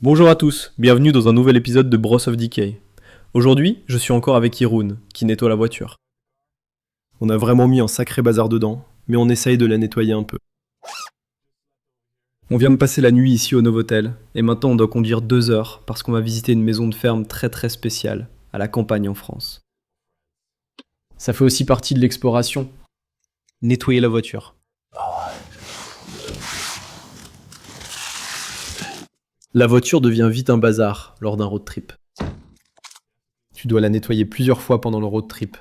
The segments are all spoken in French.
Bonjour à tous, bienvenue dans un nouvel épisode de Bros of Decay. Aujourd'hui, je suis encore avec Hiroun, qui nettoie la voiture. On a vraiment mis un sacré bazar dedans, mais on essaye de la nettoyer un peu. On vient de passer la nuit ici au Novotel, et maintenant on doit conduire 2 heures parce qu'on va visiter une maison de ferme très spéciale, à la campagne en France. Ça fait aussi partie de l'exploration. Nettoyer la voiture. La voiture devient vite un bazar lors d'un road trip. Tu dois la nettoyer plusieurs fois pendant le road trip.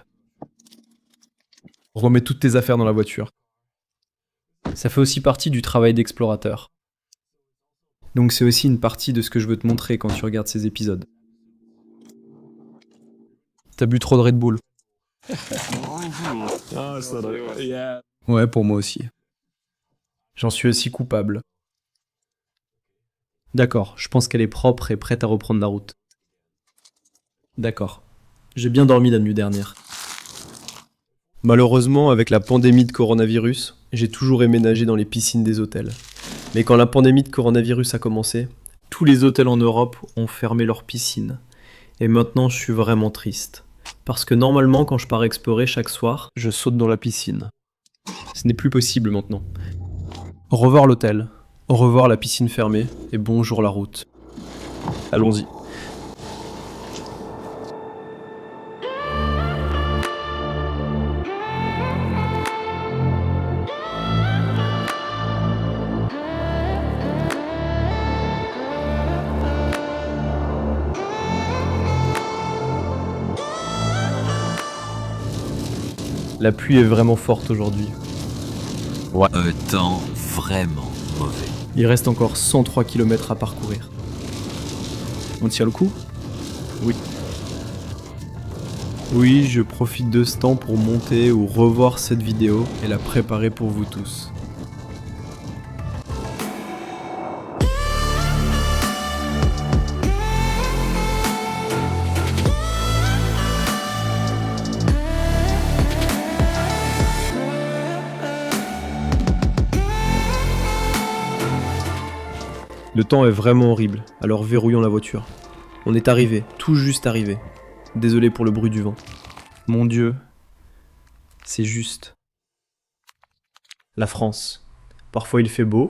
Remets toutes tes affaires dans la voiture. Ça fait aussi partie du travail d'explorateur. Donc c'est aussi une partie de ce que je veux te montrer quand tu regardes ces épisodes. T'as bu trop de Red Bull. Ouais, pour moi aussi. J'en suis aussi coupable. D'accord, je pense qu'elle est propre et prête à reprendre la route. D'accord. J'ai bien dormi la nuit dernière. Malheureusement, avec la pandémie de coronavirus, j'ai toujours aimé nager dans les piscines des hôtels. Mais quand la pandémie de coronavirus a commencé, tous les hôtels en Europe ont fermé leurs piscines. Et maintenant, je suis vraiment triste. Parce que normalement, quand je pars explorer chaque soir, je saute dans la piscine. Ce n'est plus possible maintenant. Au revoir l'hôtel, au revoir la piscine fermée, et bonjour la route. Allons-y. La pluie est vraiment forte aujourd'hui. Un temps vraiment mauvais. Il reste encore 103 km à parcourir. On tient le coup ? Oui. Oui, je profite de ce temps pour monter ou revoir cette vidéo et la préparer pour vous tous. Le temps est vraiment horrible, alors verrouillons la voiture. On est arrivé, tout juste arrivé. Désolé pour le bruit du vent. Mon Dieu, c'est juste. La France. Parfois il fait beau,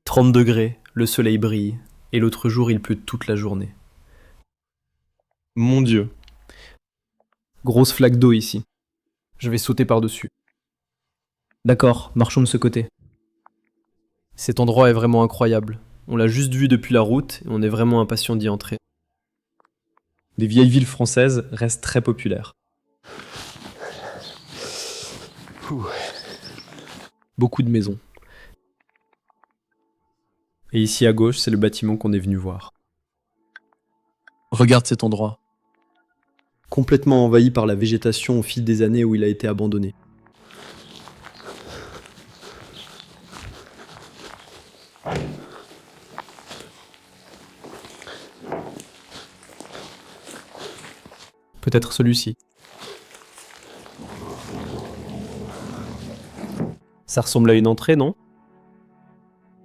30 degrés, le soleil brille, et l'autre jour il pleut toute la journée. Mon Dieu. Grosse flaque d'eau ici. Je vais sauter par-dessus. D'accord, marchons de ce côté. Cet endroit est vraiment incroyable. On l'a juste vu depuis la route et on est vraiment impatient d'y entrer. Les vieilles villes françaises restent très populaires. Beaucoup de maisons. Et ici à gauche, c'est le bâtiment qu'on est venu voir. Regarde cet endroit. Complètement envahi par la végétation au fil des années où il a été abandonné. Peut-être celui-ci. Ça ressemble à une entrée, non ?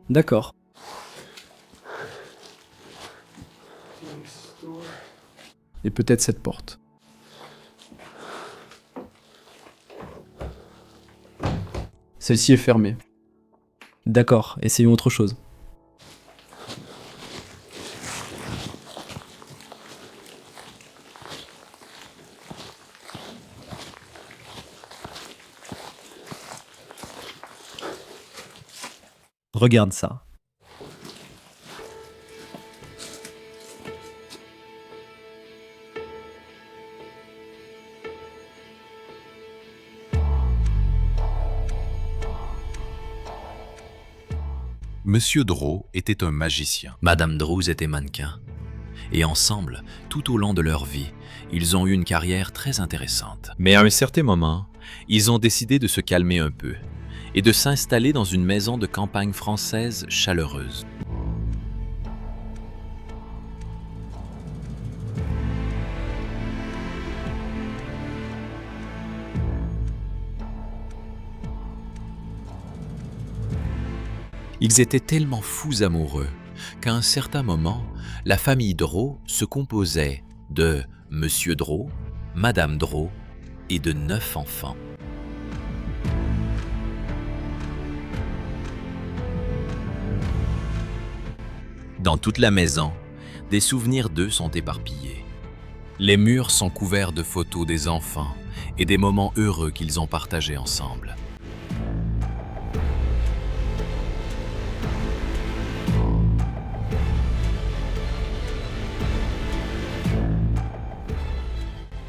D'accord. Et peut-être cette porte. Celle-ci est fermée. D'accord, essayons autre chose. Regarde ça. Monsieur Drault était un magicien. Madame Drouze était mannequin. Et ensemble, tout au long de leur vie, ils ont eu une carrière très intéressante. Mais à un certain moment, ils ont décidé de se calmer un peu et de s'installer dans une maison de campagne française chaleureuse. Ils étaient tellement fous amoureux qu'à un certain moment, la famille Draw se composait de Monsieur Draw, Madame Draw et de 9 enfants. Dans toute la maison, des souvenirs d'eux sont éparpillés. Les murs sont couverts de photos des enfants et des moments heureux qu'ils ont partagés ensemble.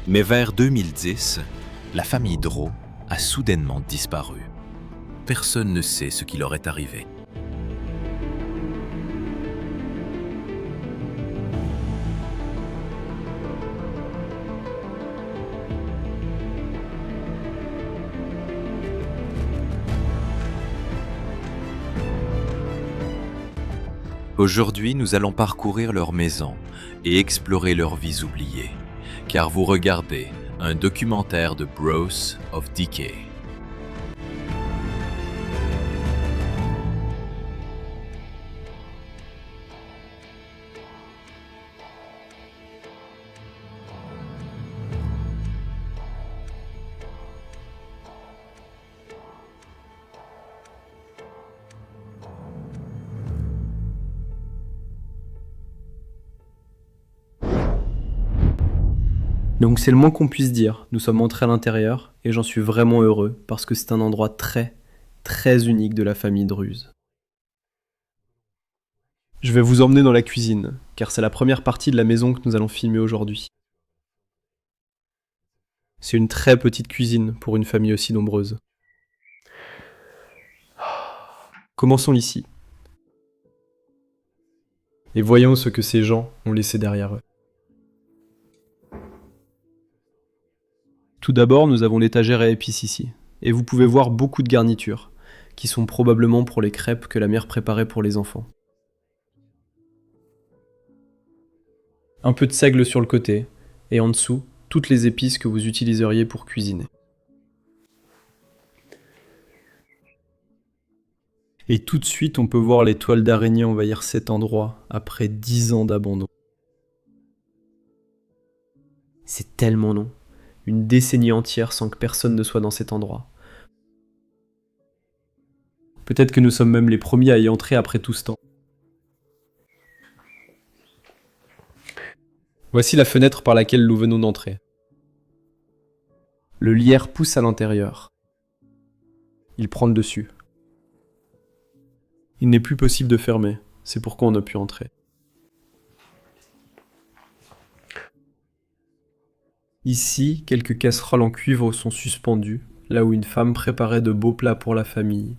Mais vers 2010, la famille Draw a soudainement disparu. Personne ne sait ce qui leur est arrivé. Aujourd'hui, nous allons parcourir leur maison et explorer leurs vies oubliées, car vous regardez un documentaire de Bros of Decay. Donc c'est le moins qu'on puisse dire, nous sommes entrés à l'intérieur et j'en suis vraiment heureux parce que c'est un endroit très, très unique de la famille Druze. Je vais vous emmener dans la cuisine, car c'est la première partie de la maison que nous allons filmer aujourd'hui. C'est une très petite cuisine pour une famille aussi nombreuse. Commençons ici. Et voyons ce que ces gens ont laissé derrière eux. Tout d'abord, nous avons l'étagère à épices ici, et vous pouvez voir beaucoup de garnitures, qui sont probablement pour les crêpes que la mère préparait pour les enfants. Un peu de seigle sur le côté, et en dessous, toutes les épices que vous utiliseriez pour cuisiner. Et tout de suite, on peut voir les toiles d'araignée envahir cet endroit après 10 ans d'abandon. C'est tellement long. Une décennie entière sans que personne ne soit dans cet endroit. Peut-être que nous sommes même les premiers à y entrer après tout ce temps. Voici la fenêtre par laquelle nous venons d'entrer. Le lierre pousse à l'intérieur. Il prend le dessus. Il n'est plus possible de fermer, c'est pourquoi on a pu entrer. Ici, quelques casseroles en cuivre sont suspendues, là où une femme préparait de beaux plats pour la famille,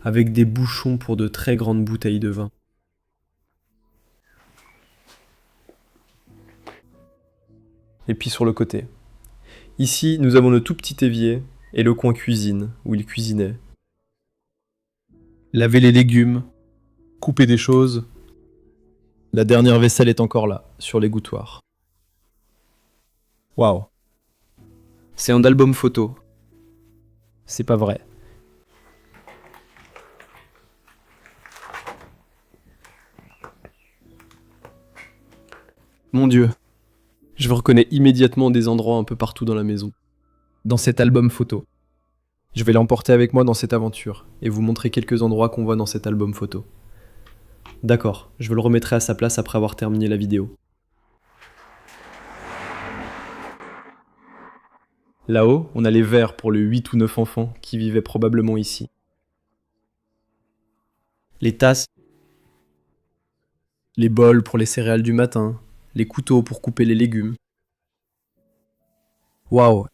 avec des bouchons pour de très grandes bouteilles de vin. Et puis sur le côté. Ici, nous avons le tout petit évier et le coin cuisine, où il cuisinait. Laver les légumes, couper des choses. La dernière vaisselle est encore là, sur l'égouttoir. Waouh. C'est un album photo. C'est pas vrai. Mon Dieu. Je reconnais immédiatement des endroits un peu partout dans la maison. Dans cet album photo. Je vais l'emporter avec moi dans cette aventure et vous montrer quelques endroits qu'on voit dans cet album photo. D'accord, je le remettrai à sa place après avoir terminé la vidéo. Là-haut, on a les verres pour les 8 ou 9 enfants qui vivaient probablement ici. Les tasses, les bols pour les céréales du matin, les couteaux pour couper les légumes. Waouh!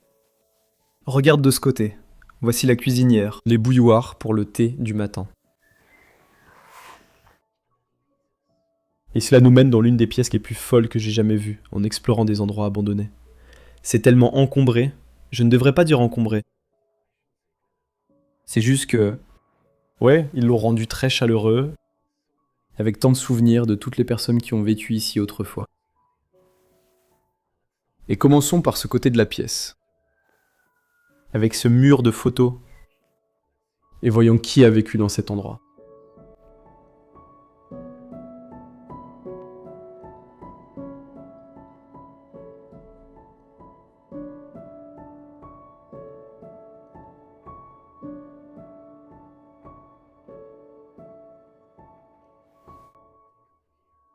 Regarde de ce côté. Voici la cuisinière, les bouilloires pour le thé du matin. Et cela nous mène dans l'une des pièces les plus folles que j'ai jamais vues en explorant des endroits abandonnés. C'est tellement encombré. Je ne devrais pas dire encombré. C'est juste que... Ouais, ils l'ont rendu très chaleureux, avec tant de souvenirs de toutes les personnes qui ont vécu ici autrefois. Et commençons par ce côté de la pièce. Avec ce mur de photos. Et voyons qui a vécu dans cet endroit.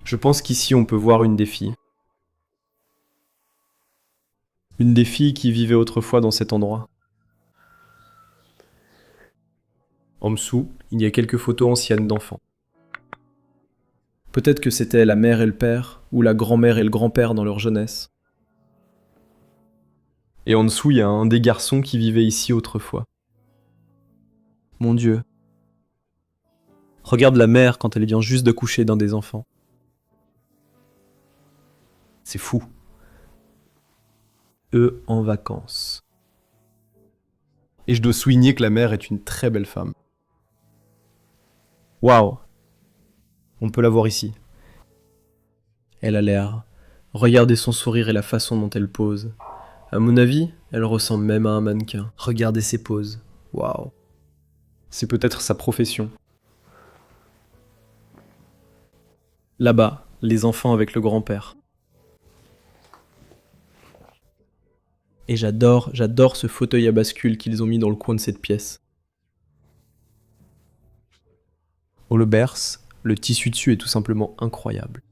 Je pense qu'ici on peut voir une des filles. Une des filles qui vivait autrefois dans cet endroit. En dessous, il y a quelques photos anciennes d'enfants. Peut-être que c'était la mère et le père, ou la grand-mère et le grand-père dans leur jeunesse. Et en dessous, il y a un des garçons qui vivait ici autrefois. Mon Dieu. Regarde la mère quand elle vient juste de coucher d'un des enfants. C'est fou. Eux en vacances. Et je dois souligner que la mère est une très belle femme. Waouh. On peut la voir ici. Elle a l'air. Regardez son sourire et la façon dont elle pose. À mon avis, elle ressemble même à un mannequin. Regardez ses poses. Waouh. C'est peut-être sa profession. Là-bas, les enfants avec le grand-père. Et j'adore ce fauteuil à bascule qu'ils ont mis dans le coin de cette pièce. On le berce, le tissu dessus est tout simplement incroyable.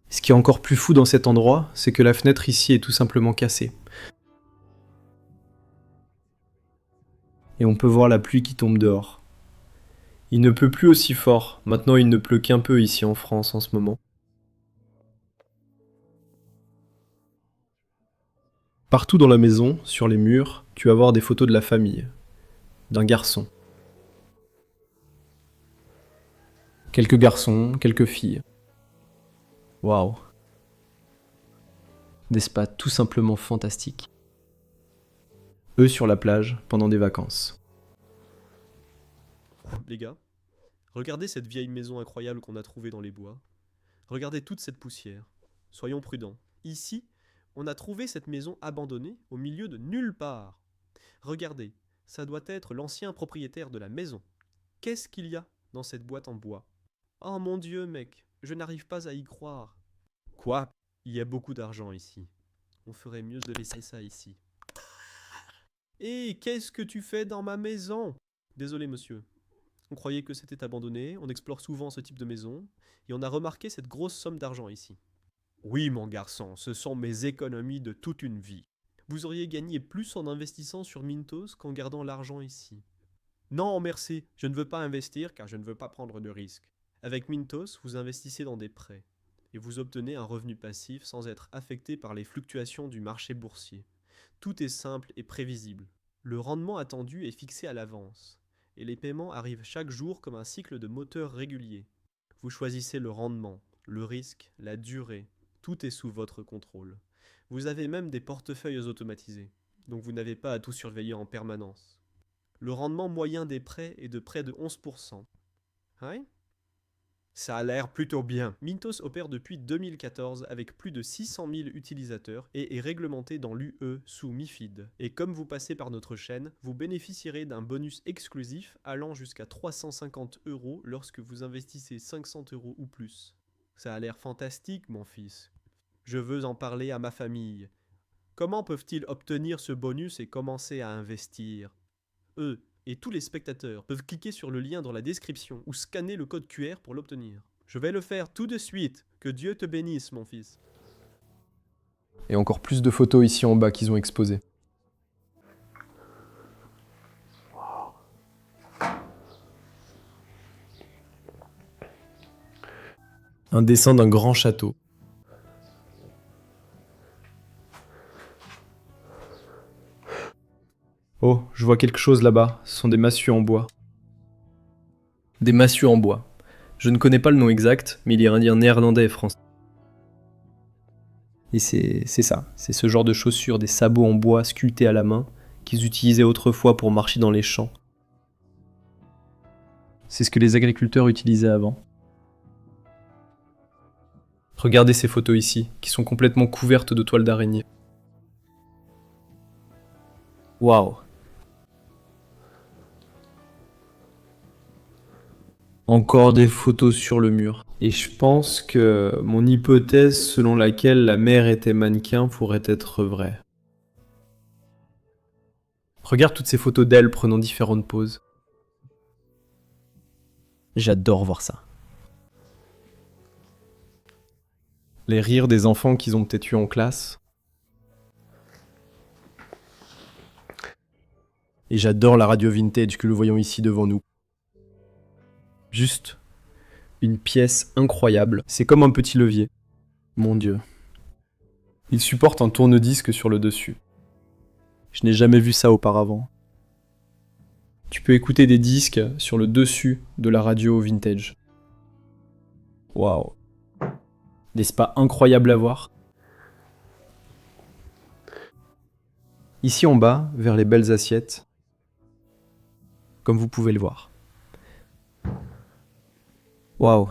Ce qui est encore plus fou dans cet endroit, c'est que la fenêtre ici est tout simplement cassée. Et on peut voir la pluie qui tombe dehors. Il ne pleut plus aussi fort, maintenant il ne pleut qu'un peu ici en France en ce moment. Partout dans la maison, sur les murs, tu vas voir des photos de la famille, d'un garçon. Quelques garçons, quelques filles. Waouh. N'est-ce pas tout simplement fantastique? Eux sur la plage, pendant des vacances. Les gars, regardez cette vieille maison incroyable qu'on a trouvée dans les bois. Regardez toute cette poussière. Soyons prudents. Ici, on a trouvé cette maison abandonnée au milieu de nulle part. Regardez, ça doit être l'ancien propriétaire de la maison. Qu'est-ce qu'il y a dans cette boîte en bois? Oh mon Dieu, mec, je n'arrive pas à y croire. Quoi? Il y a beaucoup d'argent ici. On ferait mieux de laisser ça ici. Hé, qu'est-ce que tu fais dans ma maison? Désolé, monsieur. On croyait que c'était abandonné, on explore souvent ce type de maison, et on a remarqué cette grosse somme d'argent ici. Oui, mon garçon, ce sont mes économies de toute une vie. Vous auriez gagné plus en investissant sur Mintos qu'en gardant l'argent ici. Non, merci, je ne veux pas investir car je ne veux pas prendre de risques. Avec Mintos, vous investissez dans des prêts, et vous obtenez un revenu passif sans être affecté par les fluctuations du marché boursier. Tout est simple et prévisible. Le rendement attendu est fixé à l'avance, et les paiements arrivent chaque jour comme un cycle de moteur régulier. Vous choisissez le rendement, le risque, la durée. Tout est sous votre contrôle. Vous avez même des portefeuilles automatisés, donc vous n'avez pas à tout surveiller en permanence. Le rendement moyen des prêts est de près de 11%. Ouais? Ça a l'air plutôt bien. Mintos opère depuis 2014 avec plus de 600 000 utilisateurs et est réglementé dans l'UE sous MiFID. Et comme vous passez par notre chaîne, vous bénéficierez d'un bonus exclusif allant jusqu'à 350 € lorsque vous investissez 500 € ou plus. Ça a l'air fantastique, mon fils. Je veux en parler à ma famille. Comment peuvent-ils obtenir ce bonus et commencer à investir? Eux et tous les spectateurs peuvent cliquer sur le lien dans la description ou scanner le code QR pour l'obtenir. Je vais le faire tout de suite. Que Dieu te bénisse, mon fils. Et encore plus de photos ici en bas qu'ils ont exposées. Un dessin d'un grand château. Oh, je vois quelque chose là-bas. Ce sont des massues en bois. Des massues en bois. Je ne connais pas le nom exact, mais il y a un lien néerlandais et français. Et c'est ça. C'est ce genre de chaussures, des sabots en bois sculptés à la main, qu'ils utilisaient autrefois pour marcher dans les champs. C'est ce que les agriculteurs utilisaient avant. Regardez ces photos ici, qui sont complètement couvertes de toiles d'araignée. Waouh! Encore des photos sur le mur. Et je pense que mon hypothèse selon laquelle la mère était mannequin pourrait être vraie. Regarde toutes ces photos d'elle prenant différentes poses. J'adore voir ça. Les rires des enfants qu'ils ont peut-être eu en classe. Et j'adore la radio vintage que nous voyons ici devant nous. Juste une pièce incroyable. C'est comme un petit levier. Mon Dieu. Il supporte un tourne-disque sur le dessus. Je n'ai jamais vu ça auparavant. Tu peux écouter des disques sur le dessus de la radio vintage. Waouh. N'est-ce pas incroyable à voir? Ici en bas, vers les belles assiettes, comme vous pouvez le voir. Waouh.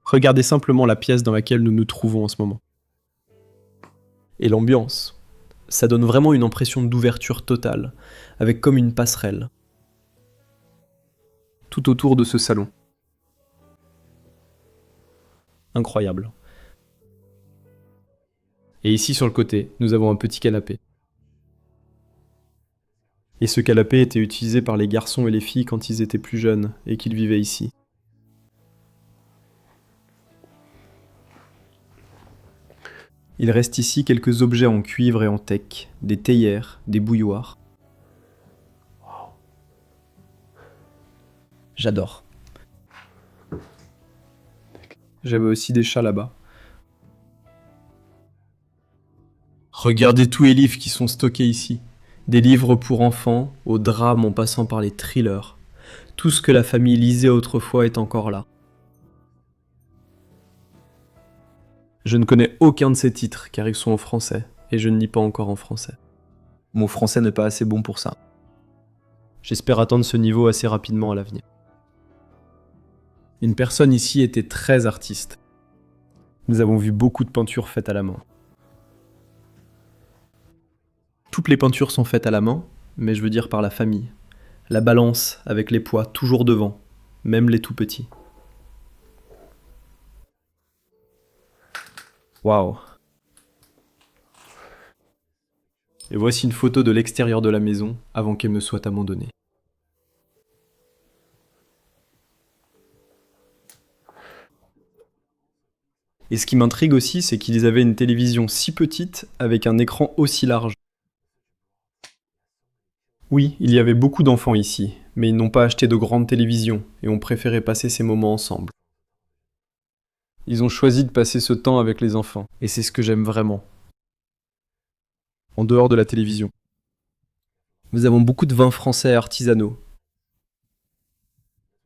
Regardez simplement la pièce dans laquelle nous nous trouvons en ce moment. Et l'ambiance. Ça donne vraiment une impression d'ouverture totale, avec comme une passerelle. Tout autour de ce salon. Incroyable. Et ici sur le côté, nous avons un petit canapé. Et ce canapé était utilisé par les garçons et les filles quand ils étaient plus jeunes et qu'ils vivaient ici. Il reste ici quelques objets en cuivre et en teck, des théières, des bouilloires. J'adore. J'avais aussi des chats là-bas. Regardez tous les livres qui sont stockés ici. Des livres pour enfants, au drame en passant par les thrillers. Tout ce que la famille lisait autrefois est encore là. Je ne connais aucun de ces titres car ils sont en français et je ne lis pas encore en français. Mon français n'est pas assez bon pour ça. J'espère atteindre ce niveau assez rapidement à l'avenir. Une personne ici était très artiste. Nous avons vu beaucoup de peintures faites à la main. Toutes les peintures sont faites à la main, mais je veux dire par la famille. La balance avec les poids toujours devant, même les tout petits. Waouh. Et voici une photo de l'extérieur de la maison avant qu'elle me soit abandonnée. Et ce qui m'intrigue aussi, c'est qu'ils avaient une télévision si petite avec un écran aussi large. Oui, il y avait beaucoup d'enfants ici, mais ils n'ont pas acheté de grandes télévisions et ont préféré passer ces moments ensemble. Ils ont choisi de passer ce temps avec les enfants, et c'est ce que j'aime vraiment. En dehors de la télévision. Nous avons beaucoup de vins français artisanaux.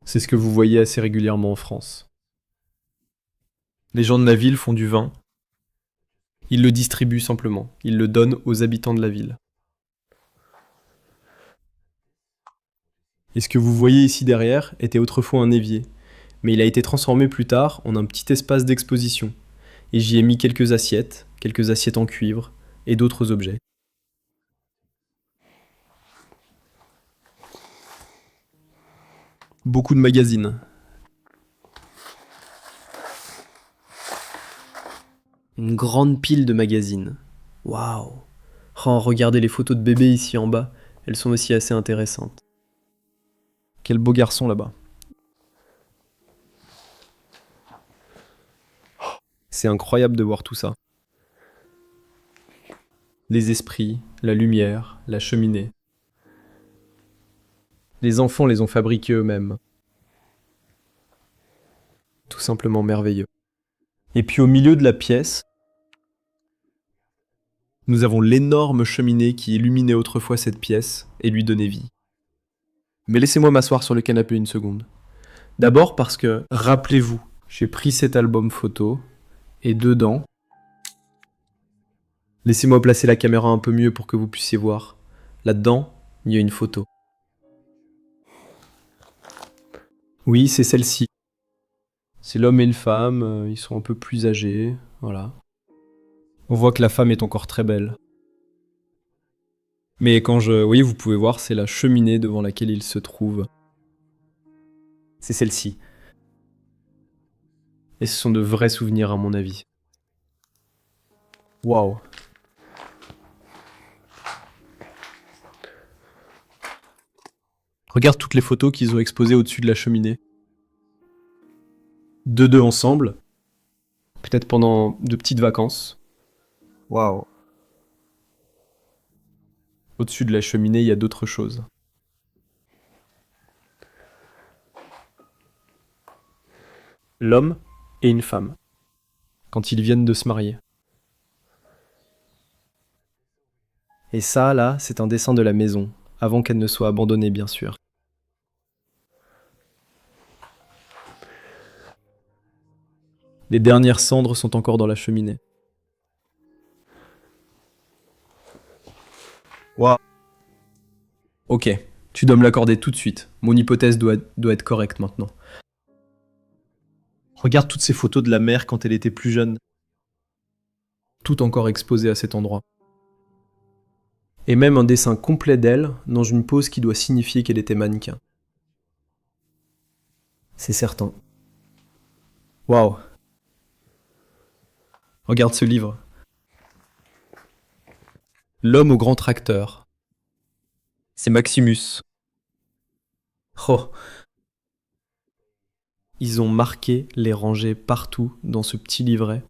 C'est ce que vous voyez assez régulièrement en France. Les gens de la ville font du vin. Ils le distribuent simplement. Ils le donnent aux habitants de la ville. Et ce que vous voyez ici derrière était autrefois un évier, mais il a été transformé plus tard en un petit espace d'exposition. Et j'y ai mis quelques assiettes en cuivre et d'autres objets. Beaucoup de magazines. Une grande pile de magazines. Waouh! Oh, regardez les photos de bébés ici en bas. Elles sont aussi assez intéressantes. Quel beau garçon là-bas. C'est incroyable de voir tout ça. Les esprits, la lumière, la cheminée. Les enfants les ont fabriqués eux-mêmes. Tout simplement merveilleux. Et puis au milieu de la pièce, nous avons l'énorme cheminée qui illuminait autrefois cette pièce et lui donnait vie. Mais laissez-moi m'asseoir sur le canapé une seconde. D'abord parce que, rappelez-vous, j'ai pris cet album photo et dedans, laissez-moi placer la caméra un peu mieux pour que vous puissiez voir. Là-dedans, il y a une photo. Oui, c'est celle-ci. C'est l'homme et une femme, ils sont un peu plus âgés, voilà. On voit que la femme est encore très belle. Mais oui, vous pouvez voir, c'est la cheminée devant laquelle il se trouve. C'est celle-ci. Et ce sont de vrais souvenirs à mon avis. Waouh. Regarde toutes les photos qu'ils ont exposées au-dessus de la cheminée. Deux ensemble. Peut-être pendant de petites vacances. Waouh. Au-dessus de la cheminée, il y a d'autres choses. L'homme et une femme, quand ils viennent de se marier. Et ça, là, c'est un dessin de la maison, avant qu'elle ne soit abandonnée, bien sûr. Les dernières cendres sont encore dans la cheminée. Waouh. Ok, tu dois me l'accorder tout de suite. Mon hypothèse doit être correcte maintenant. Regarde toutes ces photos de la mère quand elle était plus jeune. Tout encore exposé à cet endroit. Et même un dessin complet d'elle dans une pose qui doit signifier qu'elle était mannequin. C'est certain. Waouh. Regarde ce livre. L'homme au grand tracteur. C'est Maximus. Oh. Ils ont marqué les rangées partout dans ce petit livret.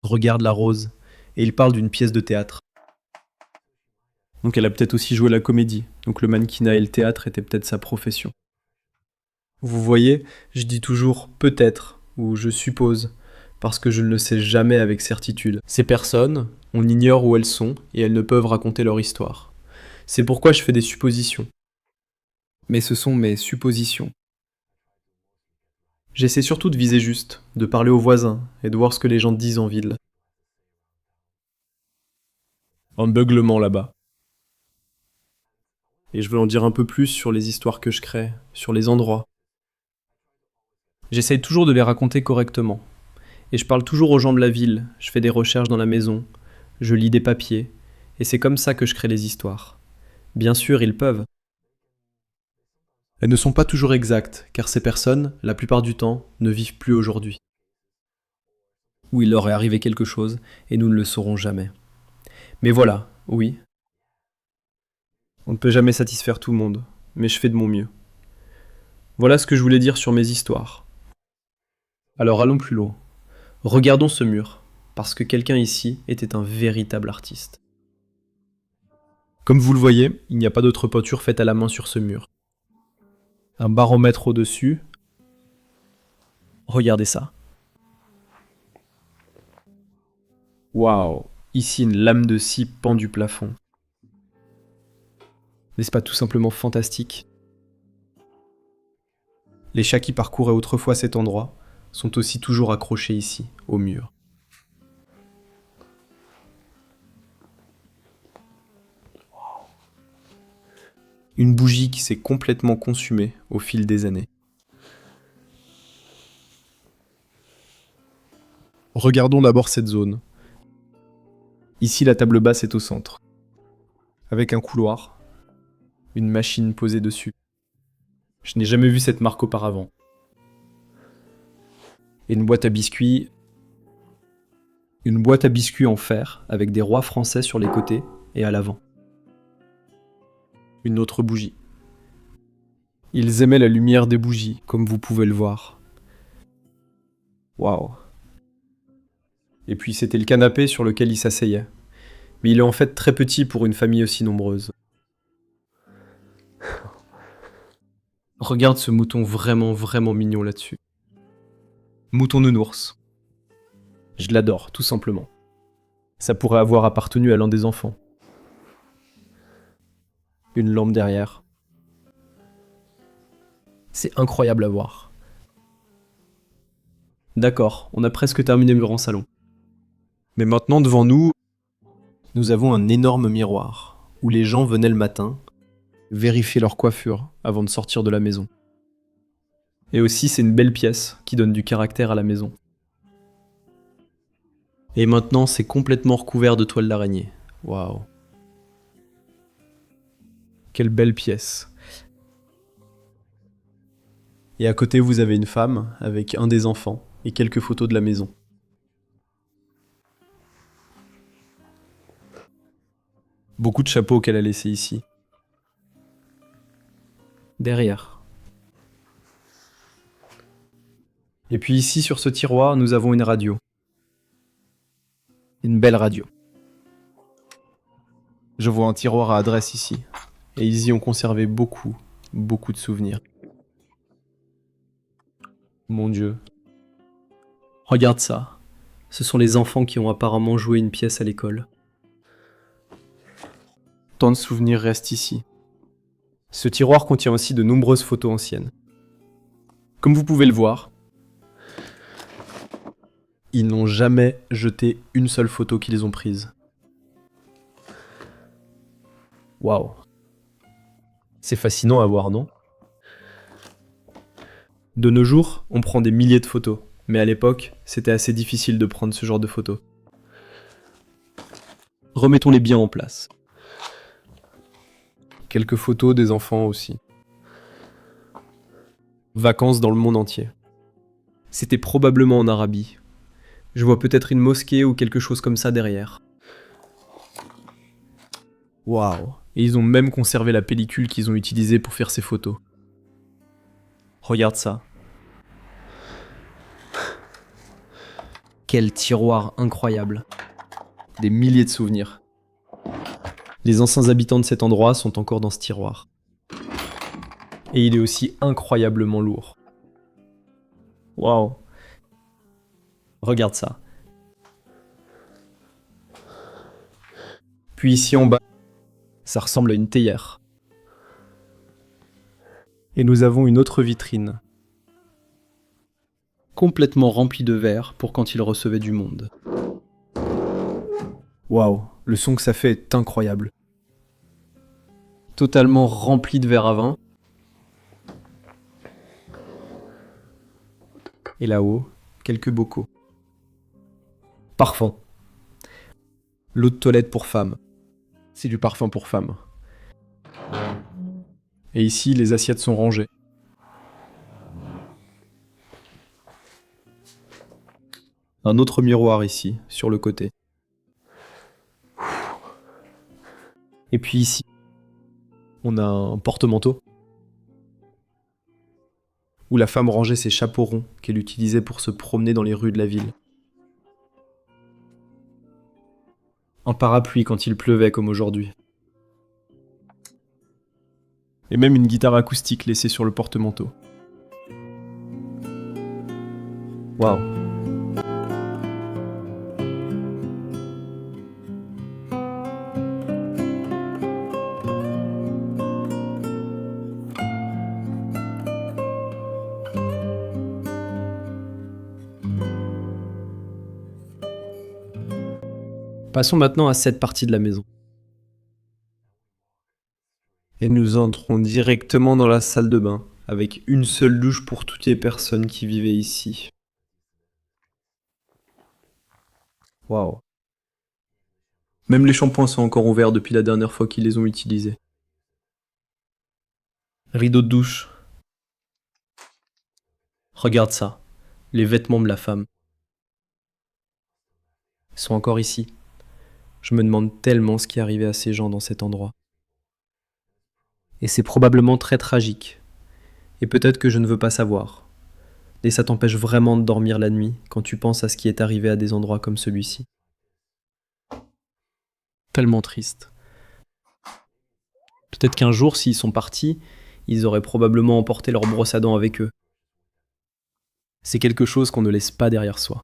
Regarde la rose. Et il parle d'une pièce de théâtre. Donc elle a peut-être aussi joué la comédie. Donc le mannequinat et le théâtre étaient peut-être sa profession. Vous voyez, je dis toujours peut-être ou je suppose, parce que je ne le sais jamais avec certitude. Ces personnes, on ignore où elles sont et elles ne peuvent raconter leur histoire. C'est pourquoi je fais des suppositions. Mais ce sont mes suppositions. J'essaie surtout de viser juste, de parler aux voisins et de voir ce que les gens disent en ville. Un beuglement là-bas. Et je veux en dire un peu plus sur les histoires que je crée, sur les endroits. J'essaye toujours de les raconter correctement. Et je parle toujours aux gens de la ville, je fais des recherches dans la maison, je lis des papiers, et c'est comme ça que je crée les histoires. Bien sûr, ils peuvent. Elles ne sont pas toujours exactes, car ces personnes, la plupart du temps, ne vivent plus aujourd'hui. Ou il leur est arrivé quelque chose, et nous ne le saurons jamais. Mais voilà, oui. On ne peut jamais satisfaire tout le monde, mais je fais de mon mieux. Voilà ce que je voulais dire sur mes histoires. Alors allons plus loin. Regardons ce mur, parce que quelqu'un ici était un véritable artiste. Comme vous le voyez, il n'y a pas d'autre peinture faite à la main sur ce mur. Un baromètre au-dessus. Regardez ça. Waouh! Ici une lame de scie pend du plafond. N'est-ce pas tout simplement fantastique? Les chats qui parcouraient autrefois cet endroit sont aussi toujours accrochés ici, au mur. Une bougie qui s'est complètement consumée au fil des années. Regardons d'abord cette zone. Ici, la table basse est au centre, avec un couloir, une machine posée dessus. Je n'ai jamais vu cette marque auparavant. Et une boîte à biscuits en fer avec des rois français sur les côtés et à l'avant. Une autre bougie. Ils aimaient la lumière des bougies, comme vous pouvez le voir. Waouh. Et puis c'était le canapé sur lequel ils s'asseyaient. Mais il est en fait très petit pour une famille aussi nombreuse. Regarde ce mouton vraiment, vraiment mignon là-dessus. Mouton nounours. Je l'adore, tout simplement. Ça pourrait avoir appartenu à l'un des enfants. Une lampe derrière. C'est incroyable à voir. D'accord, on a presque terminé le grand salon. Mais maintenant, devant nous, nous avons un énorme miroir, où les gens venaient le matin vérifier leur coiffure avant de sortir de la maison. Et aussi, c'est une belle pièce qui donne du caractère à la maison. Et maintenant, c'est complètement recouvert de toile d'araignée. Waouh. Quelle belle pièce. Et à côté, vous avez une femme avec un des enfants et quelques photos de la maison. Beaucoup de chapeaux qu'elle a laissés ici. derrière. Et puis ici, sur ce tiroir, nous avons une radio. Une belle radio. Je vois un tiroir à adresse ici. Et ils y ont conservé beaucoup de souvenirs. Mon Dieu. Regarde ça. Ce sont les enfants qui ont apparemment joué une pièce à l'école. Tant de souvenirs restent ici. Ce tiroir contient aussi de nombreuses photos anciennes. Comme vous pouvez le voir, ils n'ont jamais jeté une seule photo qu'ils ont prise. Waouh. C'est fascinant à voir, non? De nos jours, on prend des milliers de photos, mais à l'époque, c'était assez difficile de prendre ce genre de photos. Remettons-les bien en place. Quelques photos des enfants aussi. Vacances dans le monde entier. C'était probablement en Arabie. Je vois peut-être une mosquée ou quelque chose comme ça derrière. Waouh! Et ils ont même conservé la pellicule qu'ils ont utilisée pour faire ces photos. Regarde ça. Quel tiroir incroyable. Des milliers de souvenirs. Les anciens habitants de cet endroit sont encore dans ce tiroir. Et il est aussi incroyablement lourd. Waouh. Regarde ça. Puis ici en bas, ça ressemble à une théière. Et nous avons une autre vitrine, complètement remplie de verre pour quand il recevait du monde. Waouh, le son que ça fait est incroyable. Totalement rempli de verre à vin. Et là-haut, quelques bocaux. Parfum. L'eau de toilette pour femmes. C'est du parfum pour femmes. Et ici, les assiettes sont rangées. Un autre miroir ici, sur le côté. Et puis ici, on a un porte-manteau où la femme rangeait ses chapeaux ronds qu'elle utilisait pour se promener dans les rues de la ville. Un parapluie quand il pleuvait comme aujourd'hui. Et même une guitare acoustique laissée sur le porte-manteau. Waouh. Passons maintenant à cette partie de la maison. Et nous entrons directement dans la salle de bain, avec une seule douche pour toutes les personnes qui vivaient ici. Waouh. Même les shampoings sont encore ouverts depuis la dernière fois qu'ils les ont utilisés. Rideau de douche. Regarde ça, les vêtements de la femme. Ils sont encore ici. Je me demande tellement ce qui arrivait à ces gens dans cet endroit. Et c'est probablement très tragique. Et peut-être que je ne veux pas savoir. Et ça t'empêche vraiment de dormir la nuit quand tu penses à ce qui est arrivé à des endroits comme celui-ci. Tellement triste. Peut-être qu'un jour, s'ils sont partis, ils auraient probablement emporté leur brosse à dents avec eux. C'est quelque chose qu'on ne laisse pas derrière soi.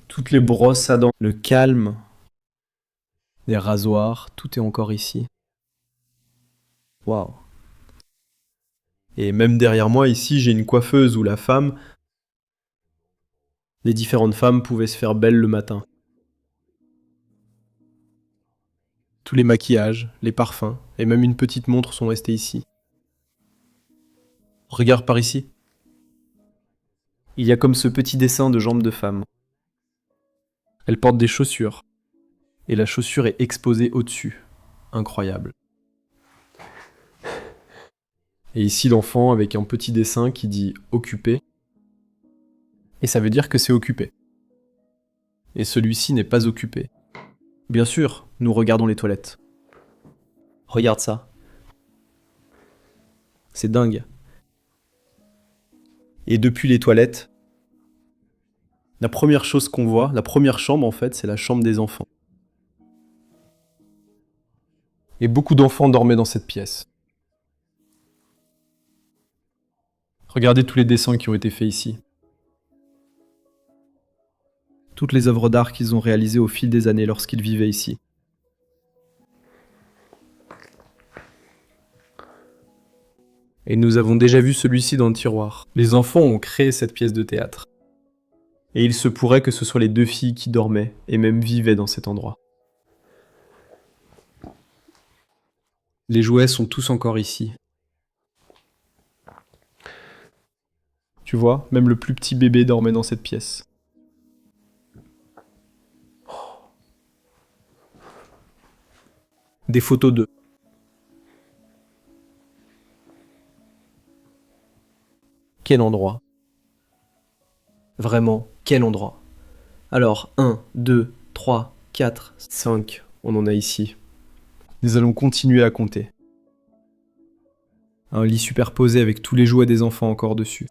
Toutes les brosses à dents, le calme, les rasoirs, tout est encore ici. Waouh. Et même derrière moi, ici, j'ai une coiffeuse où les différentes femmes pouvaient se faire belles le matin. Tous les maquillages, les parfums, et même une petite montre sont restés ici. Regarde par ici. Il y a comme ce petit dessin de jambes de femme. Elle porte des chaussures. Et la chaussure est exposée au-dessus. Incroyable. Et ici l'enfant avec un petit dessin qui dit « occupé ». Et ça veut dire que c'est occupé. Et celui-ci n'est pas occupé. Bien sûr, nous regardons les toilettes. Regarde ça. C'est dingue. Et depuis les toilettes, la première chose qu'on voit, la première chambre en fait, c'est la chambre des enfants. Et beaucoup d'enfants dormaient dans cette pièce. Regardez tous les dessins qui ont été faits ici. Toutes les œuvres d'art qu'ils ont réalisées au fil des années lorsqu'ils vivaient ici. Et nous avons déjà vu celui-ci dans le tiroir. Les enfants ont créé cette pièce de théâtre. Et il se pourrait que ce soit les 2 filles qui dormaient et même vivaient dans cet endroit. Les jouets sont tous encore ici. Tu vois, même le plus petit bébé dormait dans cette pièce. Des photos d'eux. Quel endroit? Vraiment, quel endroit? Alors, 1, 2, 3, 4, 5, on en a ici. Nous allons continuer à compter. Un lit superposé avec tous les jouets des enfants encore dessus.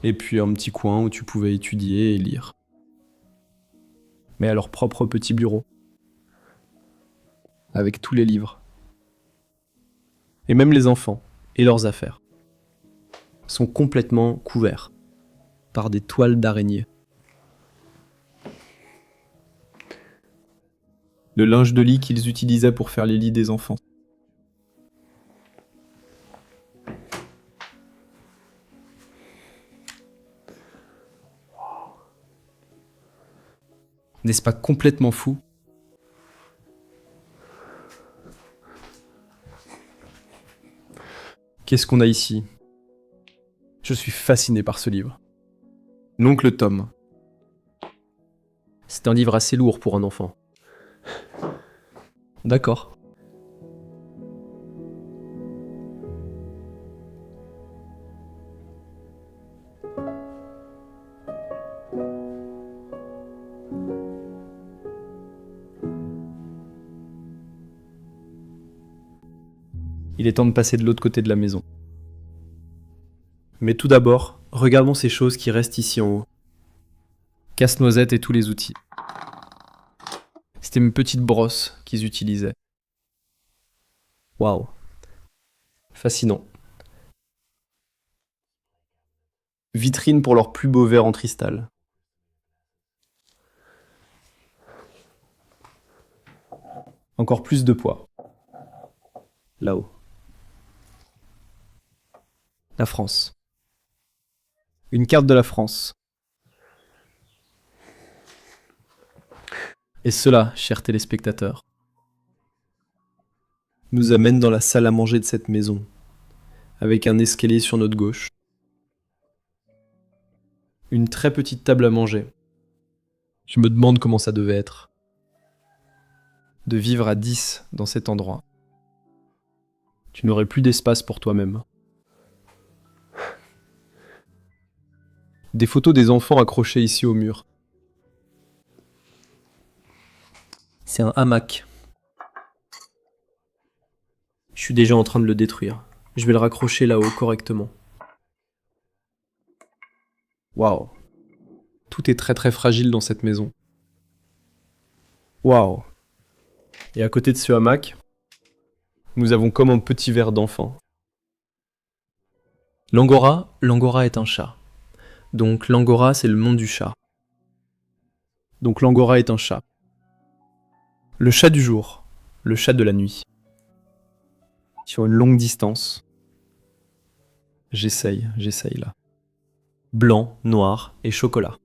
Et puis un petit coin où tu pouvais étudier et lire. Mais à leur propre petit bureau. Avec tous les livres. Et même les enfants et leurs affaires sont complètement couverts par des toiles d'araignée. Le linge de lit qu'ils utilisaient pour faire les lits des enfants. N'est-ce pas complètement fou? Qu'est-ce qu'on a ici? Je suis fasciné par ce livre. L'oncle Tom. C'est un livre assez lourd pour un enfant. D'accord. Il est temps de passer de l'autre côté de la maison. Mais tout d'abord, regardons ces choses qui restent ici en haut. Casse-noisette et tous les outils. C'était une petite brosse qu'ils utilisaient. Waouh. Fascinant. Vitrine pour leurs plus beaux verres en cristal. Encore plus de poids. Là-haut. La France. Une carte de la France. Et cela, chers téléspectateurs, nous amène dans la salle à manger de cette maison, avec un escalier sur notre gauche. Une très petite table à manger. Je me demande comment ça devait être. De vivre à 10 dans cet endroit. Tu n'aurais plus d'espace pour toi-même. Des photos des enfants accrochés ici au mur. C'est un hamac. Je suis déjà en train de le détruire. Je vais le raccrocher là-haut correctement. Waouh. Tout est très très fragile dans cette maison. Waouh. Et à côté de ce hamac, nous avons comme un petit verre d'enfant. L'angora est un chat. Donc l'angora, c'est le monde du chat. Donc l'angora est un chat. Le chat du jour, le chat de la nuit. Sur une longue distance. J'essaye là. Blanc, noir et chocolat.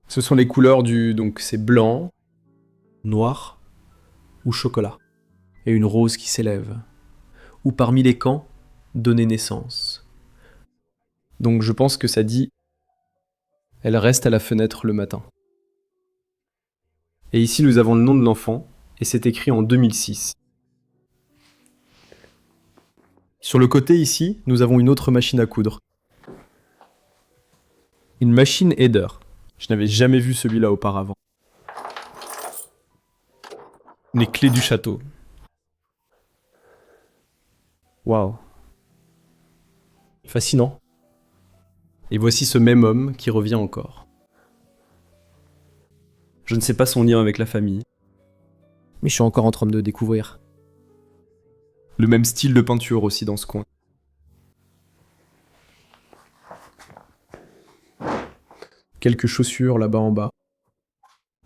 Ce sont les couleurs donc c'est blanc, noir ou chocolat. Et une rose qui s'élève. Ou parmi les camps, donner naissance. Donc je pense que ça dit « Elle reste à la fenêtre le matin ». Et ici nous avons le nom de l'enfant, et c'est écrit en 2006. Sur le côté ici, nous avons une autre machine à coudre. Une machine Eder. Je n'avais jamais vu celui-là auparavant. Les clés du château. Waouh. Fascinant. Et voici ce même homme qui revient encore. Je ne sais pas son lien avec la famille, mais je suis encore en train de le découvrir. Le même style de peinture aussi dans ce coin. Quelques chaussures là-bas en bas.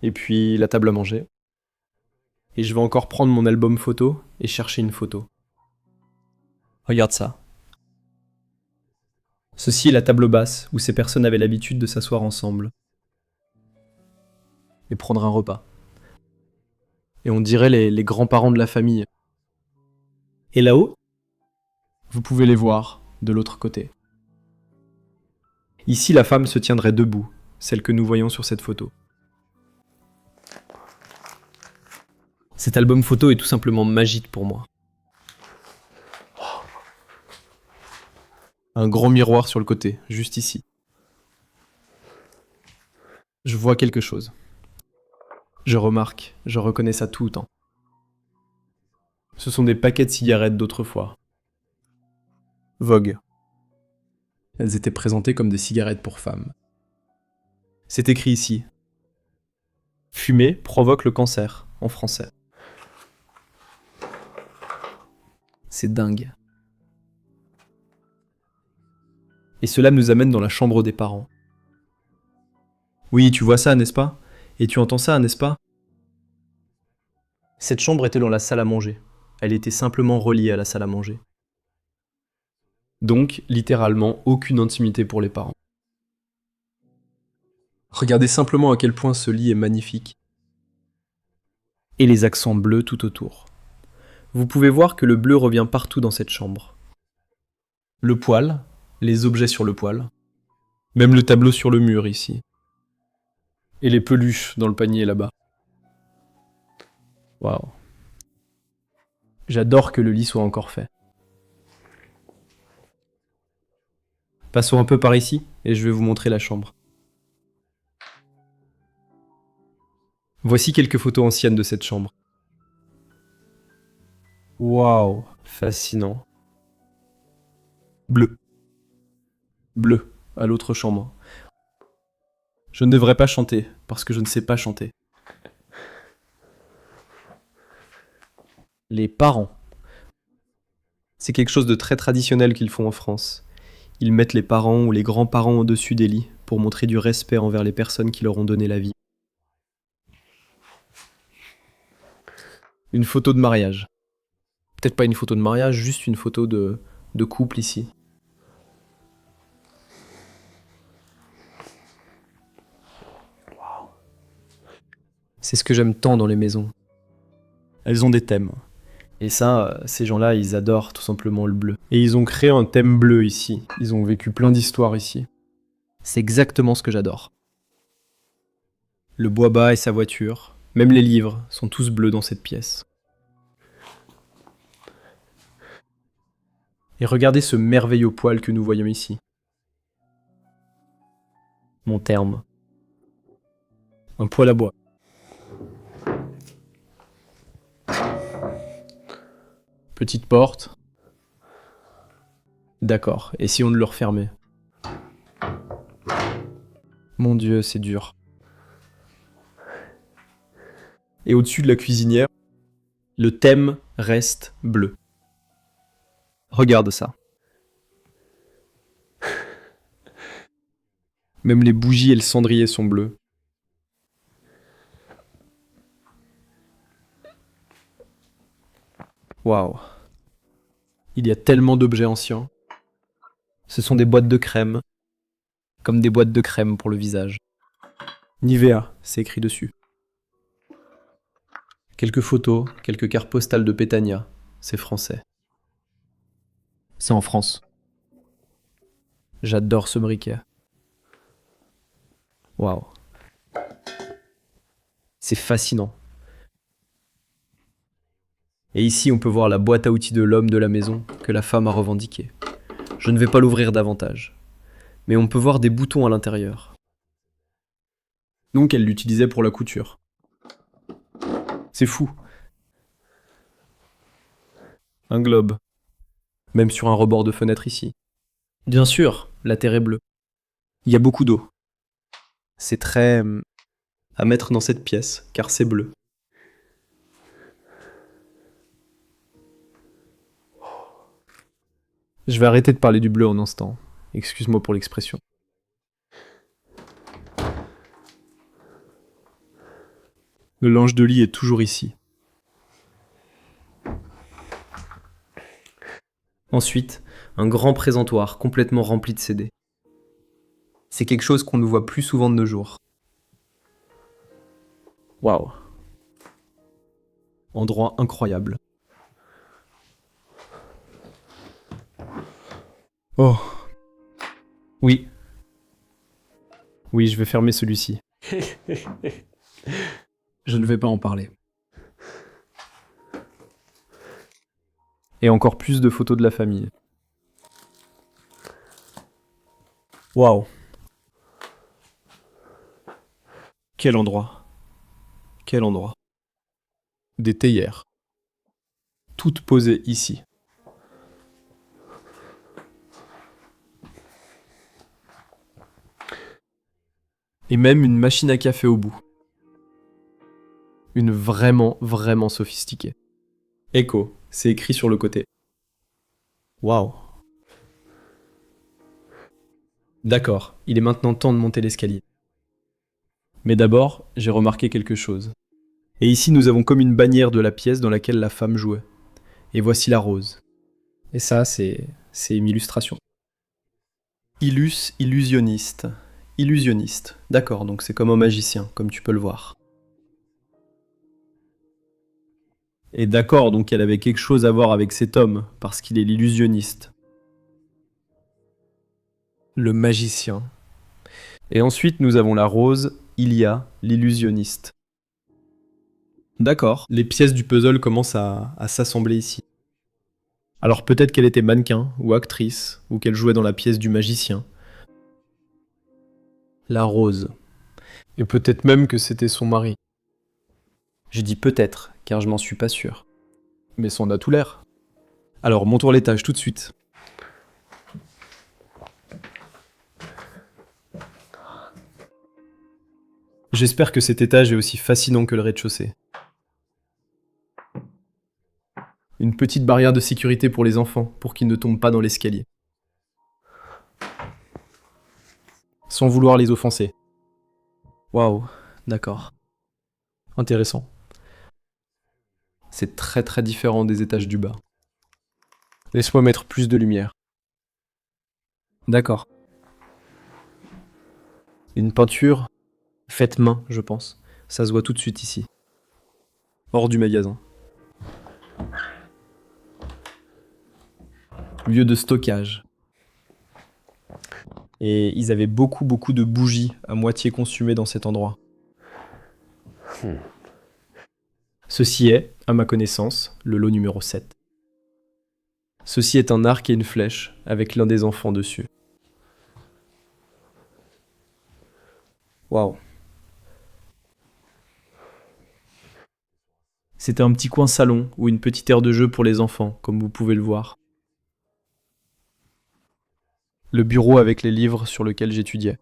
Et puis la table à manger. Et je vais encore prendre mon album photo et chercher une photo. Regarde ça. Ceci est la table basse où ces personnes avaient l'habitude de s'asseoir ensemble et prendre un repas. Et on dirait les grands-parents de la famille. Et là-haut, vous pouvez les voir de l'autre côté. Ici, la femme se tiendrait debout, celle que nous voyons sur cette photo. Cet album photo est tout simplement magique pour moi. Un grand miroir sur le côté, juste ici. Je vois quelque chose. Je remarque, je reconnais ça tout le temps. Ce sont des paquets de cigarettes d'autrefois. Vogue. Elles étaient présentées comme des cigarettes pour femmes. C'est écrit ici. Fumer provoque le cancer, en français. C'est dingue. Et cela nous amène dans la chambre des parents. Oui, tu vois ça, n'est-ce pas? Et tu entends ça, n'est-ce pas? Cette chambre était dans la salle à manger. Elle était simplement reliée à la salle à manger. Donc, littéralement, aucune intimité pour les parents. Regardez simplement à quel point ce lit est magnifique. Et les accents bleus tout autour. Vous pouvez voir que le bleu revient partout dans cette chambre. Le poêle, les objets sur le poêle, même le tableau sur le mur ici. Et les peluches dans le panier là-bas. Waouh. J'adore que le lit soit encore fait. Passons un peu par ici et je vais vous montrer la chambre. Voici quelques photos anciennes de cette chambre. Waouh, fascinant. Bleu. Bleu, à l'autre chambre. Je ne devrais pas chanter, parce que je ne sais pas chanter. Les parents. C'est quelque chose de très traditionnel qu'ils font en France. Ils mettent les parents ou les grands-parents au-dessus des lits pour montrer du respect envers les personnes qui leur ont donné la vie. Une photo de mariage. Peut-être pas une photo de mariage, juste une photo de couple ici. C'est ce que j'aime tant dans les maisons. Elles ont des thèmes. Et ça, ces gens-là, ils adorent tout simplement le bleu. Et ils ont créé un thème bleu ici. Ils ont vécu plein d'histoires ici. C'est exactement ce que j'adore. Le bois bas et sa voiture, même les livres, sont tous bleus dans cette pièce. Et regardez ce merveilleux poêle que nous voyons ici. Mon terme. Un poêle à bois. Petite porte. D'accord, et si on le refermait? Mon Dieu, c'est dur. Et au-dessus de la cuisinière, le thème reste bleu. Regarde ça. Même les bougies et le cendrier sont bleus. Waouh. Il y a tellement d'objets anciens. Ce sont des boîtes de crème, comme des boîtes de crème pour le visage. Nivea, c'est écrit dessus. Quelques photos, quelques cartes postales de Pétania, c'est français. C'est en France. J'adore ce briquet. Waouh. C'est fascinant. Et ici, on peut voir la boîte à outils de l'homme de la maison que la femme a revendiquée. Je ne vais pas l'ouvrir davantage. Mais on peut voir des boutons à l'intérieur. Donc elle l'utilisait pour la couture. C'est fou. Un globe. Même sur un rebord de fenêtre ici. Bien sûr, la terre est bleue. Il y a beaucoup d'eau. C'est très... à mettre dans cette pièce, car c'est bleu. Je vais arrêter de parler du bleu un instant. Excuse-moi pour l'expression. Le linge de lit est toujours ici. Ensuite, un grand présentoir complètement rempli de CD. C'est quelque chose qu'on ne voit plus souvent de nos jours. Waouh. Endroit incroyable. Oh. Oui. Oui, je vais fermer celui-ci. Je ne vais pas en parler. Et encore plus de photos de la famille. Waouh. Quel endroit. Quel endroit. Des théières. Toutes posées ici. Et même une machine à café au bout. Une vraiment, vraiment sophistiquée. Echo, c'est écrit sur le côté. Waouh. D'accord, il est maintenant temps de monter l'escalier. Mais d'abord, j'ai remarqué quelque chose. Et ici, nous avons comme une bannière de la pièce dans laquelle la femme jouait. Et voici la rose. Et ça, c'est une illustration. Illus, illusionniste. Illusionniste. D'accord, donc c'est comme un magicien, comme tu peux le voir. Et d'accord, donc elle avait quelque chose à voir avec cet homme, parce qu'il est l'illusionniste. Le magicien. Et ensuite, nous avons la rose, Ilia, l'illusionniste. D'accord, les pièces du puzzle commencent à s'assembler ici. Alors peut-être qu'elle était mannequin, ou actrice, ou qu'elle jouait dans la pièce du magicien. La rose. Et peut-être même que c'était son mari. Je dis peut-être, car je m'en suis pas sûr. Mais ça en a tout l'air. Alors montons à l'étage tout de suite. J'espère que cet étage est aussi fascinant que le rez-de-chaussée. Une petite barrière de sécurité pour les enfants, pour qu'ils ne tombent pas dans l'escalier. Sans vouloir les offenser. Waouh, d'accord. Intéressant. C'est très très différent des étages du bas. Laisse-moi mettre plus de lumière. D'accord. Une peinture faite main, je pense. Ça se voit tout de suite ici. Hors du magasin. Lieu de stockage. Et ils avaient beaucoup de bougies à moitié consumées dans cet endroit. Ceci est, à ma connaissance, le lot numéro 7. Ceci est un arc et une flèche, avec l'un des enfants dessus. Waouh. C'était un petit coin salon ou une petite aire de jeu pour les enfants, comme vous pouvez le voir. Le bureau avec les livres sur lequel j'étudiais.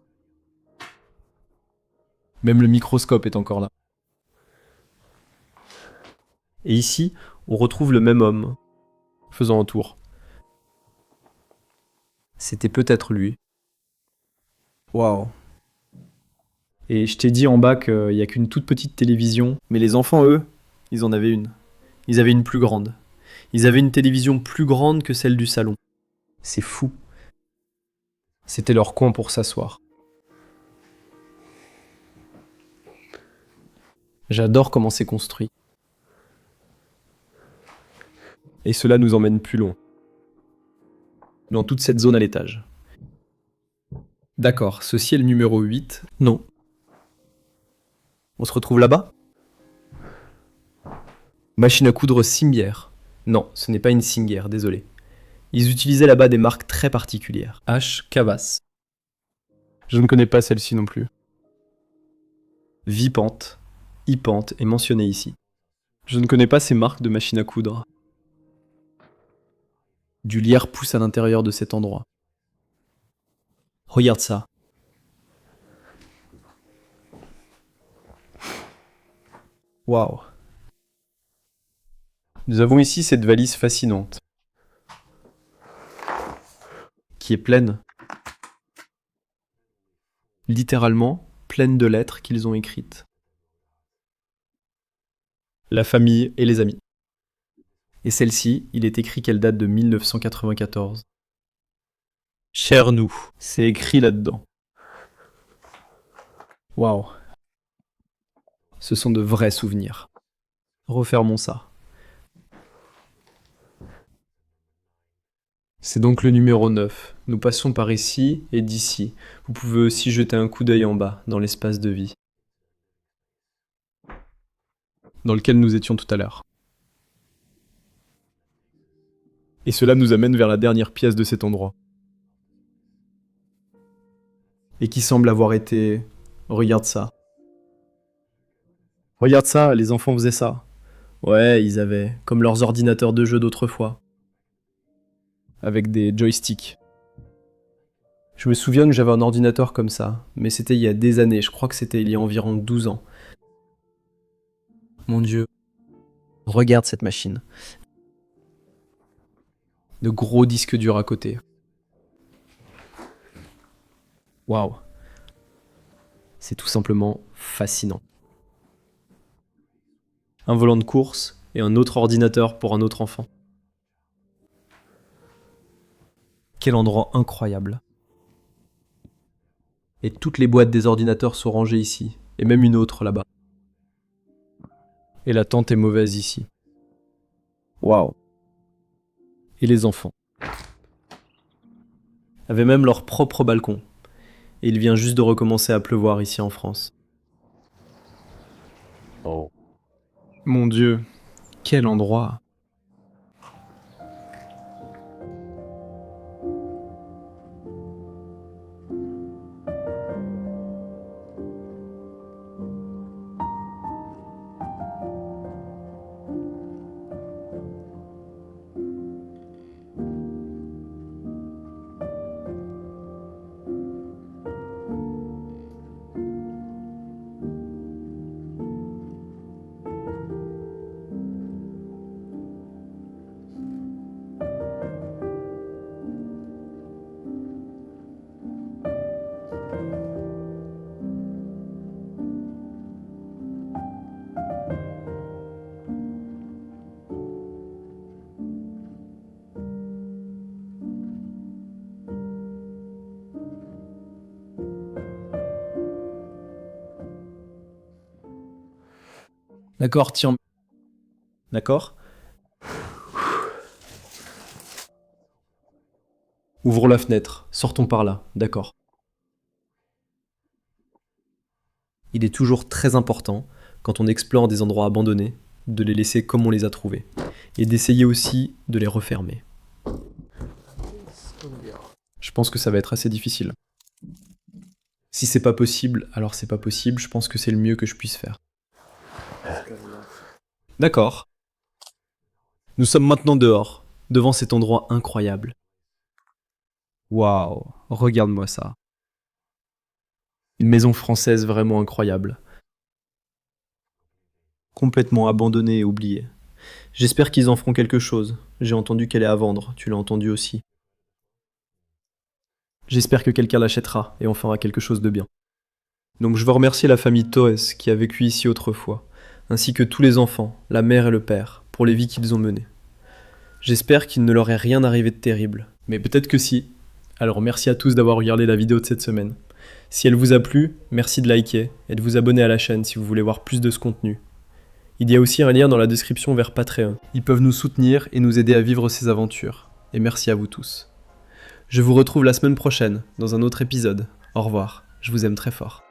Même le microscope est encore là. Et ici, on retrouve le même homme, faisant un tour. C'était peut-être lui. Waouh. Et je t'ai dit en bas qu'il n'y a qu'une toute petite télévision, mais les enfants, eux, ils en avaient une. Ils avaient une plus grande. Ils avaient une télévision plus grande que celle du salon. C'est fou. C'était leur coin pour s'asseoir. J'adore comment c'est construit. Et cela nous emmène plus loin. Dans toute cette zone à l'étage. D'accord, ceci est le numéro 8. Non. On se retrouve là-bas? Machine à coudre Simbière. Non, ce n'est pas une Singer, désolé. Ils utilisaient là-bas des marques très particulières. H. Cavas. Je ne connais pas celle-ci non plus. Vipante, Ipante est mentionné ici. Je ne connais pas ces marques de machines à coudre. Du lierre pousse à l'intérieur de cet endroit. Regarde ça. Waouh. Nous avons ici cette valise fascinante, qui est pleine, littéralement pleine de lettres qu'ils ont écrites. La famille et les amis. Et celle-ci, il est écrit qu'elle date de 1994. Cher nous, c'est écrit là-dedans. Waouh. Ce sont de vrais souvenirs. Refermons ça. C'est donc le numéro 9. Nous passons par ici et d'ici. Vous pouvez aussi jeter un coup d'œil en bas, dans l'espace de vie, dans lequel nous étions tout à l'heure. Et cela nous amène vers la dernière pièce de cet endroit. Et qui semble avoir été... Regarde ça. Regarde ça, les enfants faisaient ça. Ouais, ils avaient, comme leurs ordinateurs de jeu d'autrefois. Avec des joysticks. Je me souviens que j'avais un ordinateur comme ça, mais c'était il y a des années, je crois que c'était il y a environ 12 ans. Mon Dieu. Regarde cette machine. De gros disques durs à côté. Waouh. C'est tout simplement fascinant. Un volant de course et un autre ordinateur pour un autre enfant. Quel endroit incroyable. Et toutes les boîtes des ordinateurs sont rangées ici, et même une autre là-bas. Et la tente est mauvaise ici. Waouh. Et les enfants avaient même leur propre balcon. Et il vient juste de recommencer à pleuvoir ici en France. Oh. Mon Dieu, quel endroit! D'accord, tiens. D'accord? Ouvrons la fenêtre, sortons par là, d'accord. Il est toujours très important, quand on explore des endroits abandonnés, de les laisser comme on les a trouvés, et d'essayer aussi de les refermer. Je pense que ça va être assez difficile. Si c'est pas possible, alors c'est pas possible, je pense que c'est le mieux que je puisse faire. D'accord. Nous sommes maintenant dehors, devant cet endroit incroyable. Waouh, regarde-moi ça. Une maison française vraiment incroyable. Complètement abandonnée et oubliée. J'espère qu'ils en feront quelque chose. J'ai entendu qu'elle est à vendre, tu l'as entendu aussi. J'espère que quelqu'un l'achètera et en fera quelque chose de bien. Donc je veux remercier la famille Torres qui a vécu ici autrefois, ainsi que tous les enfants, la mère et le père, pour les vies qu'ils ont menées. J'espère qu'il ne leur est rien arrivé de terrible, mais peut-être que si. Alors merci à tous d'avoir regardé la vidéo de cette semaine. Si elle vous a plu, merci de liker et de vous abonner à la chaîne si vous voulez voir plus de ce contenu. Il y a aussi un lien dans la description vers Patreon. Ils peuvent nous soutenir et nous aider à vivre ces aventures. Et merci à vous tous. Je vous retrouve la semaine prochaine dans un autre épisode. Au revoir, je vous aime très fort.